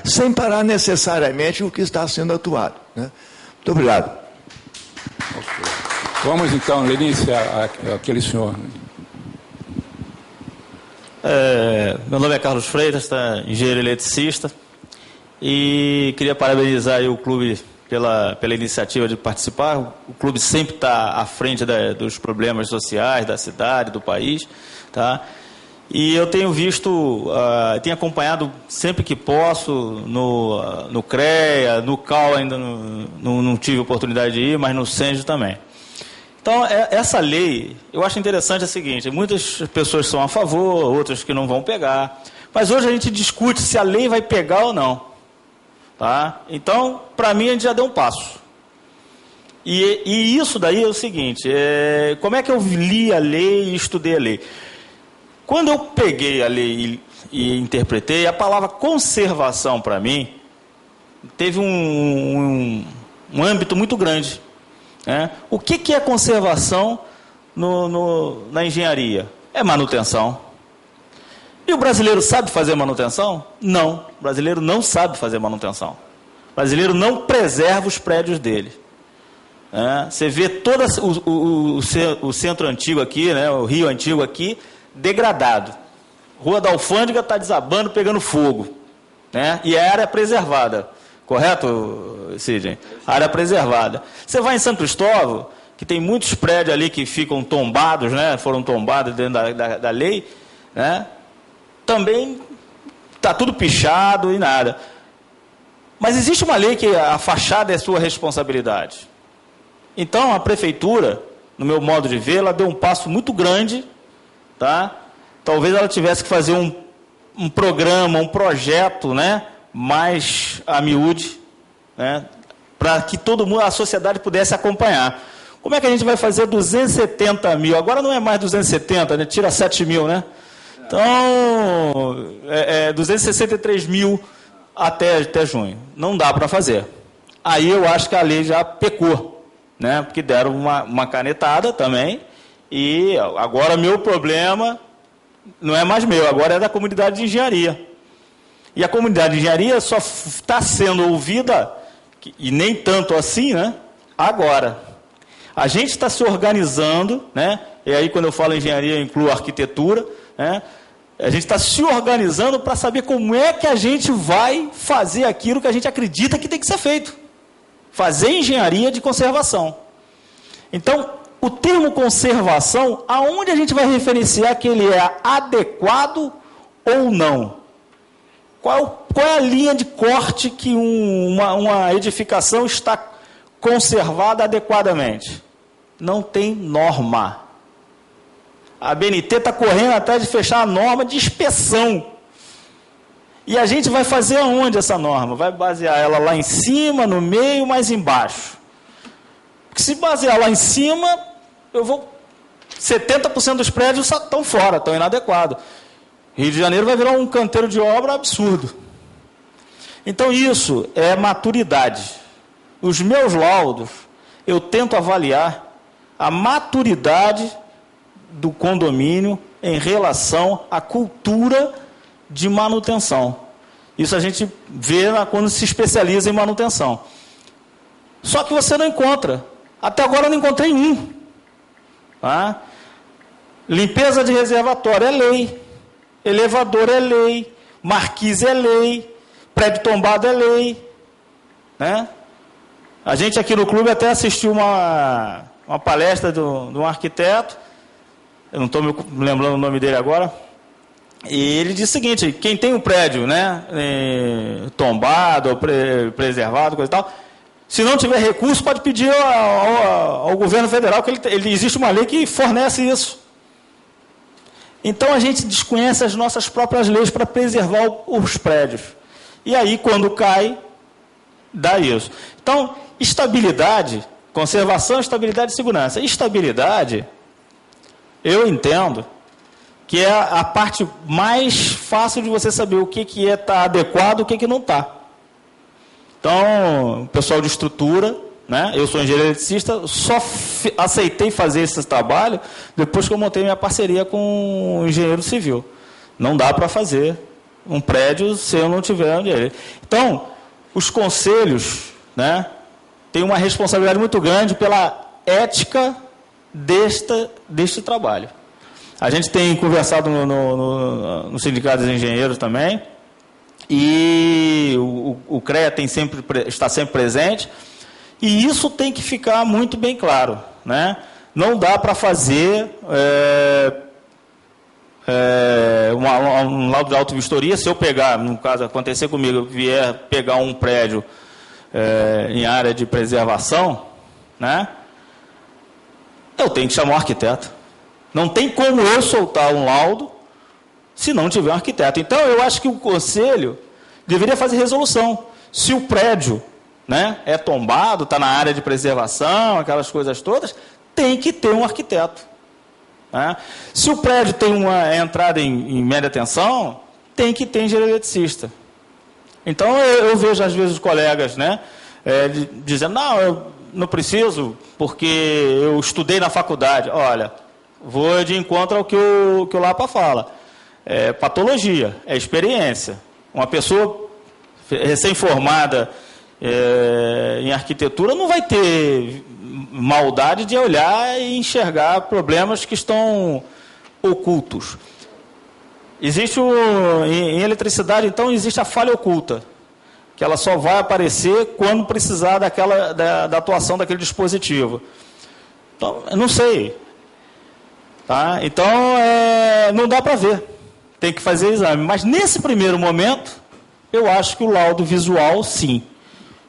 sem parar necessariamente o que está sendo atuado, né? Muito obrigado. Okay. Vamos então, Lenice, aquele senhor. Meu nome é Carlos Freitas, engenheiro eletricista, e queria parabenizar aí o clube pela iniciativa de participar. O clube sempre está à frente dos problemas sociais da cidade, do país, tá? E eu tenho visto, tenho acompanhado sempre que posso no CREA, no CAL ainda não tive oportunidade de ir, mas no CENJ também. Então, essa lei, eu acho interessante a seguinte: muitas pessoas são a favor, outras que não vão pegar, mas hoje a gente discute se a lei vai pegar ou não. Tá? Então, para mim, a gente já deu um passo. E isso daí é o seguinte, como é que eu li a lei e estudei a lei? Quando eu peguei a lei e interpretei, a palavra conservação, para mim, teve um âmbito muito grande. Né? O que é conservação na engenharia? É manutenção. E o brasileiro sabe fazer manutenção? Não. O brasileiro não sabe fazer manutenção. O brasileiro não preserva os prédios dele. Você vê todo o centro antigo aqui, né, o Rio Antigo aqui, degradado. Rua da Alfândega está desabando, pegando fogo. Né? E a área é preservada. Correto, Sidney? Área preservada. Você vai em São Cristóvão, que tem muitos prédios ali que ficam tombados, né? Foram tombados dentro da lei, né? Também está tudo pichado e nada. Mas existe uma lei que a fachada é sua responsabilidade. Então, a prefeitura, no meu modo de ver, ela deu um passo muito grande, tá? Talvez ela tivesse que fazer um programa, um projeto, né? Mais a miúde, né? Para que todo mundo, a sociedade pudesse acompanhar. Como é que a gente vai fazer 270 mil? Agora não é mais 270, né? Tira 7 mil, né? Então, 263 mil até junho. Não dá para fazer. Aí eu acho que a lei já pecou, né? Porque deram uma canetada também. E agora meu problema não é mais meu, agora é da comunidade de engenharia. E a comunidade de engenharia só está sendo ouvida, e nem tanto assim, né? Agora. A gente está se organizando, né? E aí quando eu falo engenharia eu incluo arquitetura, né? A gente está se organizando para saber como é que a gente vai fazer aquilo que a gente acredita que tem que ser feito. Fazer engenharia de conservação. Então, o termo conservação, aonde a gente vai referenciar que ele é adequado ou não? Qual é a linha de corte que uma edificação está conservada adequadamente? Não tem norma. A BNT está correndo atrás de fechar a norma de inspeção. E a gente vai fazer aonde essa norma? Vai basear ela lá em cima, no meio, mais embaixo. Porque se basear lá em cima, 70% dos prédios estão fora, estão inadequados. Rio de Janeiro vai virar um canteiro de obra absurdo. Então isso é maturidade. Os meus laudos, eu tento avaliar a maturidade do condomínio em relação à cultura de manutenção. Isso a gente vê quando se especializa em manutenção. Só que você não encontra. Até agora eu não encontrei um. Tá? Limpeza de reservatório é lei. Elevador é lei. Marquise é lei. Prédio tombado é lei. Né? A gente aqui no clube até assistiu uma palestra de um arquiteto. Eu não estou me lembrando o nome dele agora. E ele disse o seguinte: quem tem um prédio, né, tombado, preservado, coisa e tal, se não tiver recurso, pode pedir ao governo federal, que existe uma lei que fornece isso. Então a gente desconhece as nossas próprias leis para preservar os prédios. E aí, quando cai, dá isso. Então, estabilidade, conservação, estabilidade e segurança. Estabilidade, eu entendo que é a parte mais fácil de você saber o que está adequado e o que não está. Então, o pessoal de estrutura, né? Eu sou engenheiro eletricista, só aceitei fazer esse trabalho depois que eu montei minha parceria com o engenheiro civil. Não dá para fazer um prédio se eu não tiver um direito. Então, os conselhos, né, têm uma responsabilidade muito grande pela ética deste trabalho. A gente tem conversado no Sindicato dos Engenheiros também, e o CREA está sempre presente, e isso tem que ficar muito bem claro, né? Não dá para fazer um laudo de auto-vistoria. Se eu pegar, no caso acontecer comigo, eu vier pegar um prédio em área de preservação, né? Eu tenho que chamar um arquiteto. Não tem como eu soltar um laudo se não tiver um arquiteto. Então, eu acho que o Conselho deveria fazer resolução. Se o prédio, né, é tombado, está na área de preservação, aquelas coisas todas, tem que ter um arquiteto. Né? Se o prédio tem uma entrada em média tensão, tem que ter engenheiro eletricista. Então, eu vejo, às vezes, os colegas, né, dizendo, não, eu não preciso, porque eu estudei na faculdade. Olha, vou de encontro ao que o Lapa fala. É patologia, é experiência. Uma pessoa recém-formada em arquitetura não vai ter maldade de olhar e enxergar problemas que estão ocultos. Em eletricidade, então, existe a falha oculta, que ela só vai aparecer quando precisar da atuação daquele dispositivo. Então, eu não sei. Tá? Então, não dá para ver. Tem que fazer exame. Mas, nesse primeiro momento, eu acho que o laudo visual, sim.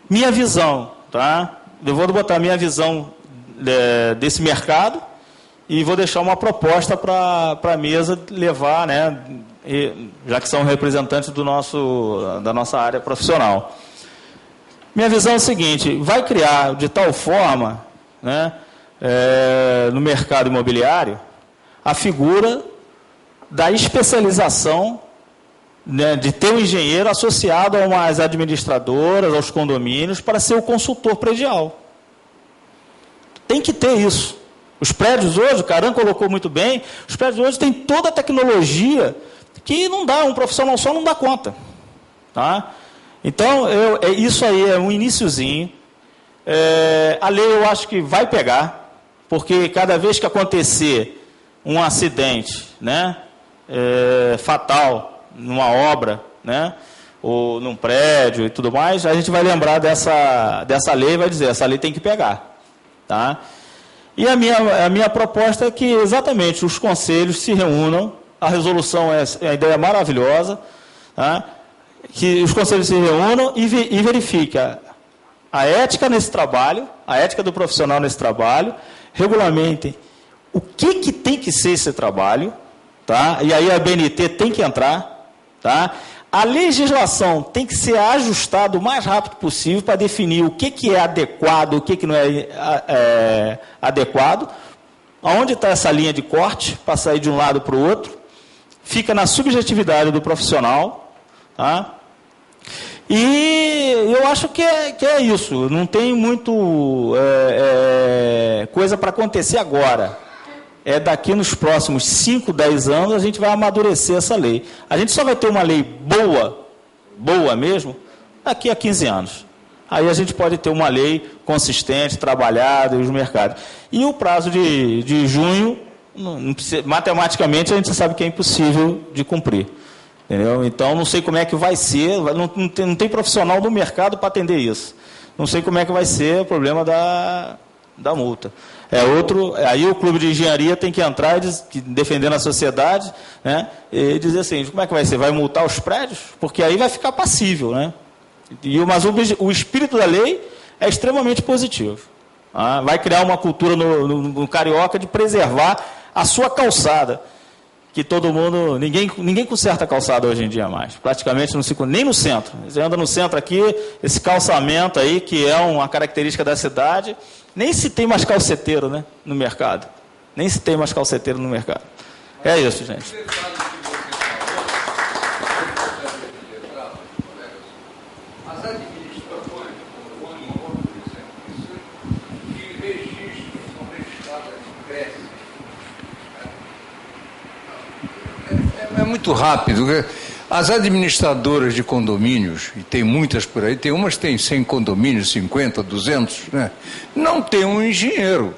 Minha visão, tá? Eu vou botar minha visão desse mercado e vou deixar uma proposta para a mesa levar, né? Já que são representantes da nossa área profissional. Minha visão é a seguinte: vai criar de tal forma, né, no mercado imobiliário, a figura da especialização, né, de ter um engenheiro associado a umas administradoras, aos condomínios, para ser o consultor predial. Tem que ter isso. Os prédios hoje, o Caran colocou muito bem, os prédios hoje têm toda a tecnologia que não dá, um profissional só não dá conta. Tá? Então, isso aí é um iniciozinho. A lei eu acho que vai pegar, porque cada vez que acontecer um acidente, né, fatal numa obra, né, ou num prédio e tudo mais, a gente vai lembrar dessa lei e vai dizer, essa lei tem que pegar. Tá? E a minha proposta é que exatamente os conselhos se reúnam, a resolução é a ideia maravilhosa, tá? Que os conselhos se reúnam e verifiquem a ética nesse trabalho, a ética do profissional nesse trabalho, regulamentem o que tem que ser esse trabalho, tá? E aí a BNT tem que entrar, tá? A legislação tem que ser ajustada o mais rápido possível para definir o que é adequado, o que não é adequado, aonde está essa linha de corte para sair de um lado para o outro, fica na subjetividade do profissional, tá? E eu acho que é isso, não tem muito coisa para acontecer agora. Daqui nos próximos 5, 10 anos a gente vai amadurecer essa lei. A gente só vai ter uma lei boa mesmo, daqui a 15 anos. Aí a gente pode ter uma lei consistente, trabalhada nos mercados. E o prazo de junho, não precisa, matematicamente a gente sabe que é impossível de cumprir. Entendeu? Então não sei como é que vai ser, não tem profissional do mercado para atender isso. Não sei como é que vai ser o problema da multa. Aí o clube de engenharia tem que entrar defendendo a sociedade, né, e dizer assim, como é que vai ser? Vai multar os prédios? Porque aí vai ficar passível, né? Mas o espírito da lei é extremamente positivo. Tá? Vai criar uma cultura no carioca de preservar a sua calçada, que todo mundo, ninguém conserta a calçada hoje em dia mais, praticamente não se, nem no centro. Você anda no centro aqui, esse calçamento aí, que é uma característica da cidade, nem se tem mais calceteiro, né, no mercado. Nem se tem mais calceteiro no mercado. É isso, gente. As administrações, como o Ônibus, por exemplo, de registros são registradas em Grécia. É muito rápido. As administradoras de condomínios, e tem muitas por aí, tem umas que tem 100 condomínios, 50, 200, né? Não tem um engenheiro.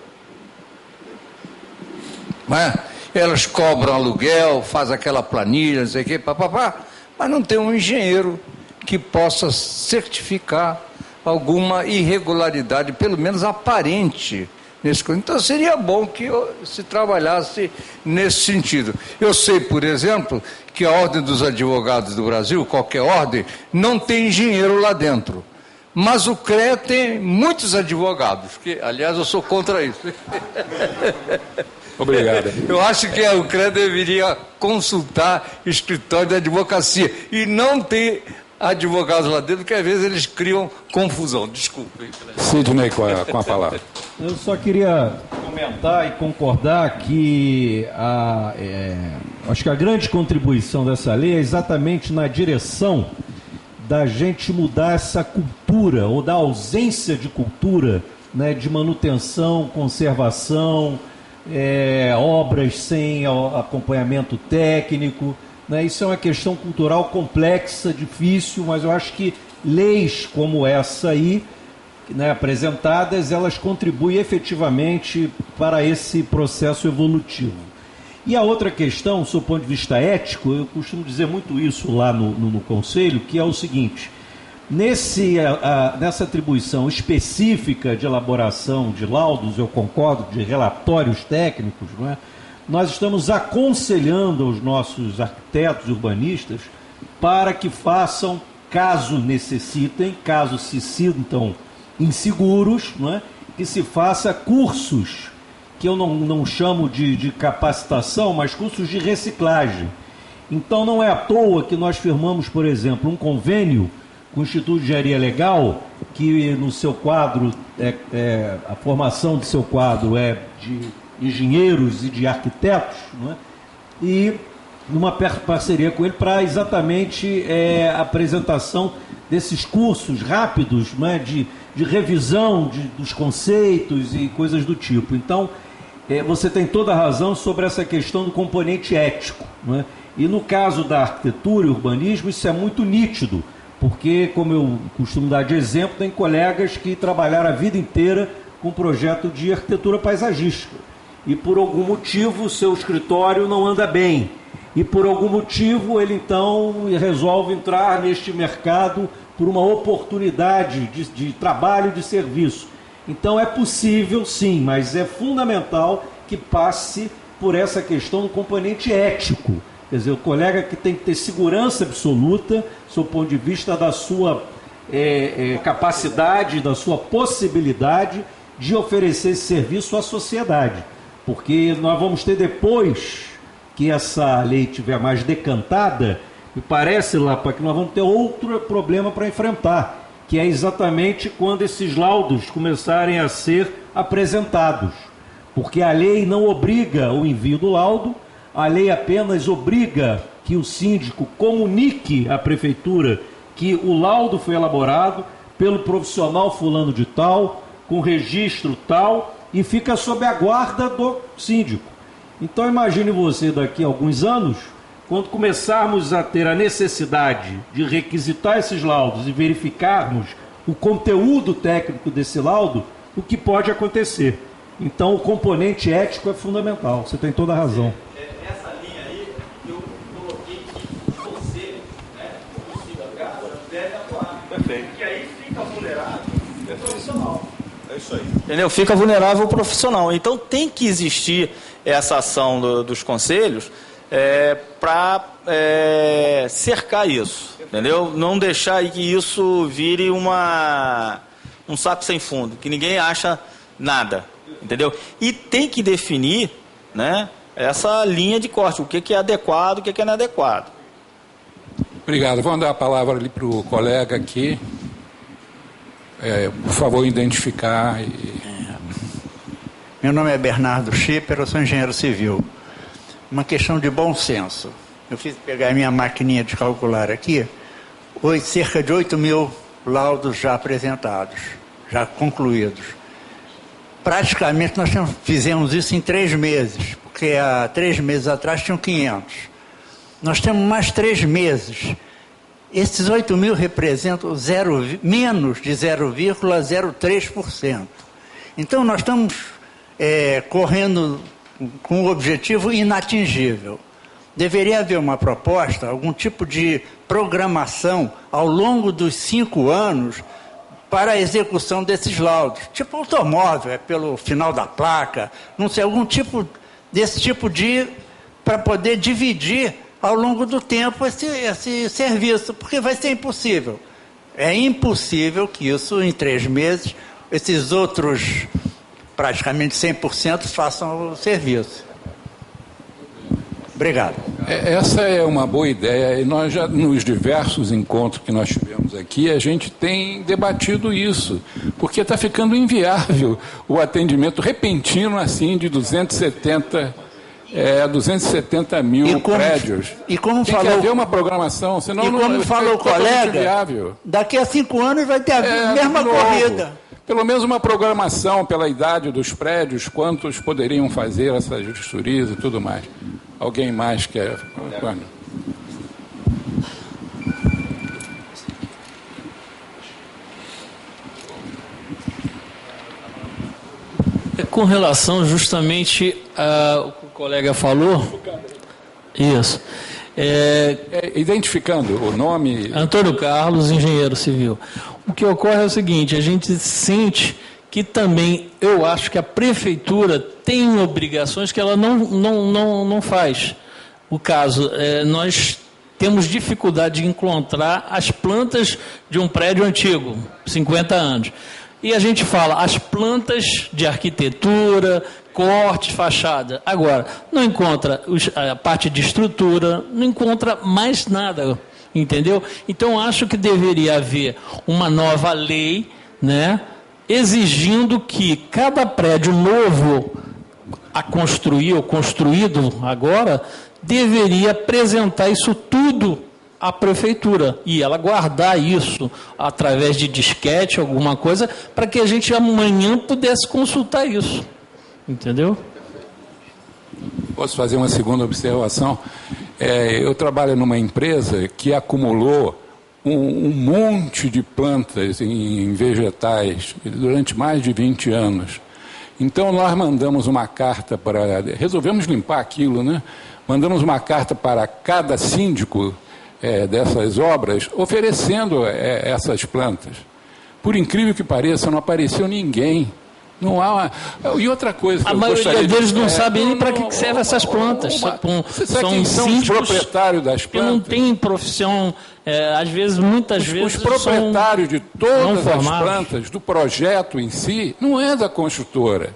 Não é? Elas cobram aluguel, faz aquela planilha, não sei o quê, papapá, mas não tem um engenheiro que possa certificar alguma irregularidade, pelo menos aparente, nesse coisa. Então seria bom que se trabalhasse nesse sentido. Eu sei, por exemplo, que a Ordem dos Advogados do Brasil, qualquer ordem, não tem engenheiro lá dentro. Mas o CREA tem muitos advogados, que, aliás, eu sou contra isso. Obrigado. Eu acho que o CREA deveria consultar escritório de advocacia e não ter advogados lá dentro, porque às vezes eles criam confusão. Desculpe. Sidney com a palavra. Eu só queria comentar e concordar que acho que a grande contribuição dessa lei é exatamente na direção da gente mudar essa cultura, ou da ausência de cultura, né, de manutenção, conservação, obras sem acompanhamento técnico, né? Isso é uma questão cultural complexa, difícil, mas eu acho que leis como essa aí, né, apresentadas, elas contribuem efetivamente para esse processo evolutivo. E a outra questão, do seu ponto de vista ético, eu costumo dizer muito isso lá no Conselho, que é o seguinte: nessa atribuição específica de elaboração de laudos, eu concordo, de relatórios técnicos, não é? Nós estamos aconselhando aos nossos arquitetos urbanistas para que façam, caso necessitem, caso se sintam inseguros, não é? Que se faça cursos, que eu não chamo de capacitação, mas cursos de reciclagem. Então não é à toa que nós firmamos, por exemplo, um convênio com o Instituto de Engenharia Legal, que no seu quadro, a formação do seu quadro é de engenheiros e de arquitetos, não é? E numa parceria com ele para exatamente a apresentação desses cursos rápidos, não é? de revisão dos conceitos e coisas do tipo. Então, você tem toda a razão sobre essa questão do componente ético, não é? E no caso da arquitetura e urbanismo, isso é muito nítido, porque, como eu costumo dar de exemplo, tem colegas que trabalharam a vida inteira com projeto de arquitetura paisagística. E por algum motivo o seu escritório não anda bem. E por algum motivo ele então resolve entrar neste mercado por uma oportunidade de trabalho, de serviço. Então é possível sim, mas é fundamental que passe por essa questão do componente ético. Quer dizer, o colega que tem que ter segurança absoluta, do seu ponto de vista da sua capacidade, da sua possibilidade de oferecer esse serviço à sociedade. Porque nós vamos ter, depois que essa lei estiver mais decantada, me parece, Lapa, que nós vamos ter outro problema para enfrentar, que é exatamente quando esses laudos começarem a ser apresentados. Porque a lei não obriga o envio do laudo, a lei apenas obriga que o síndico comunique à prefeitura que o laudo foi elaborado pelo profissional fulano de tal, com registro tal, e fica sob a guarda do síndico. Então imagine você daqui a alguns anos, quando começarmos a ter a necessidade de requisitar esses laudos e verificarmos o conteúdo técnico desse laudo, o que pode acontecer. Então o componente ético é fundamental, você tem toda a razão. Essa linha aí, eu coloquei que o conselho, né, o sindicato, deve atuar. Perfeito. Porque aí fica vulnerável o profissional. É isso aí. Entendeu? Fica vulnerável o profissional. Então tem que existir essa ação dos conselhos para cercar isso, entendeu? Não deixar que isso vire um saco sem fundo, que ninguém acha nada, entendeu? E tem que definir, né, essa linha de corte, o que é adequado, o que é inadequado. Obrigado. Vamos dar a palavra ali para o colega aqui. Por favor, identificar. Meu nome é Bernardo Schipper, eu sou engenheiro civil. Uma questão de bom senso. Eu fiz pegar a minha maquininha de calcular aqui, cerca de 8 mil laudos já apresentados, já concluídos. Praticamente nós fizemos isso em 3 meses, porque há 3 meses atrás tinham 500. Nós temos mais 3 meses. Esses 8 mil representam menos de 0,03%. Então, nós estamos correndo com um objetivo inatingível. Deveria haver uma proposta, algum tipo de programação ao longo dos 5 anos para a execução desses laudos. Tipo automóvel, pelo final da placa, não sei, algum tipo desse tipo para poder dividir ao longo do tempo esse serviço, porque vai ser impossível. É impossível que isso, em 3 meses, esses outros, praticamente 100%, façam o serviço. Obrigado. Essa é uma boa ideia, e nós já, nos diversos encontros que nós tivemos aqui, a gente tem debatido isso, porque está ficando inviável o atendimento repentino assim de 270 mil prédios. E como tem falou, que haver uma programação, senão como falou o colega, inviável. Daqui a 5 anos vai ter a mesma corrida. Pelo menos uma programação pela idade dos prédios, quantos poderiam fazer essas vistorias e tudo mais. Alguém mais quer? Com relação justamente ao que o colega falou, isso. Identificando o nome... Antônio Carlos, engenheiro civil. O que ocorre é o seguinte, a gente sente que também, eu acho que a prefeitura tem obrigações que ela não faz. O caso, nós temos dificuldade de encontrar as plantas de um prédio antigo, 50 anos. E a gente fala as plantas de arquitetura, corte, fachada. Agora, não encontra a parte de estrutura, não encontra mais nada, entendeu? Então, acho que deveria haver uma nova lei, né, exigindo que cada prédio novo a construir ou construído agora deveria apresentar isso tudo à prefeitura e ela guardar isso através de disquete, alguma coisa, para que a gente amanhã pudesse consultar isso. Entendeu? Posso fazer uma segunda observação? Eu trabalho numa empresa que acumulou um monte de plantas em vegetais durante mais de 20 anos. Então, nós mandamos uma carta para... Resolvemos limpar aquilo, né? Mandamos uma carta para cada síndico dessas obras, oferecendo essas plantas. Por incrível que pareça, não apareceu ninguém. Não há E outra coisa que a maioria deles não sabe nem para que servem essas plantas. São os proprietários das plantas. Que não têm profissão, às vezes, muitas vezes... Os proprietários de todas as plantas, do projeto em si, não é da construtora.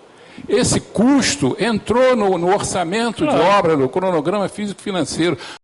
Esse custo entrou no orçamento de obra, no cronograma físico-financeiro.